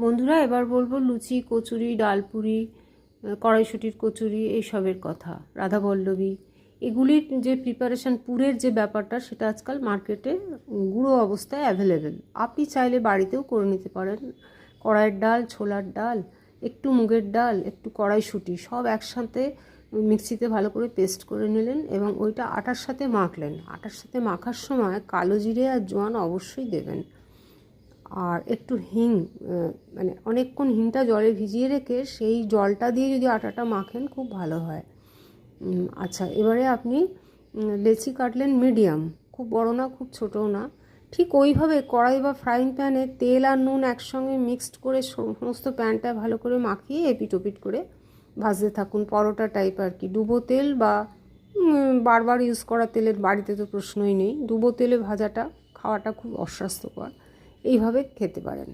বন্ধুরা, এবার বলবো লুচি, কচুরি, ডালপুরি, কড়াইশুঁটির কচুরি এইসবের কথা। রাধাবল্লভী এগুলির যে প্রিপারেশান, পুরের যে ব্যাপারটা, সেটা আজকাল মার্কেটে গুঁড়ো অবস্থায় অ্যাভেলেবেল। আপনি চাইলে বাড়িতেও করে নিতে পারেন। কড়াইয়ের ডাল, ছোলার ডাল, একটু মুগের ডাল, একটু কড়াইশুঁটি সব একসাথে মিক্সিতে ভালো করে পেস্ট করে নিলেন এবং ওইটা আটার সাথে মাখলেন। আটার সাথে মাখার সময় কালো জিরে আর জোয়ান অবশ্যই দেবেন। আর একটু হিং, মানে অনেকক্ষণ হিংটা জলে ভিজিয়ে রেখে সেই জলটা দিয়ে যদি আটাটা মাখেন খুব ভালো হয়। আচ্ছা, এবারে আপনি লেচি কাটলেন মিডিয়াম, খুব বড় না খুব ছোটও না। ঠিক ওইভাবে কড়াই বা ফ্রাইং প্যানে তেল আর নুন একসঙ্গে মিক্সড করে সমস্ত প্যানটা ভালো করে মাখিয়ে এপিট ওপিট করে ভাজতে থাকুন। পরোটা টাইপ আর কি। ডুবো তেল বা বারবার ইউজ করা তেলের বাড়িতে তো প্রশ্নই নেই। ডুবো তেলে ভাজাটা খাওয়াটা খুব অস্বাস্থ্যকর। এইভাবে খেতে পারেন।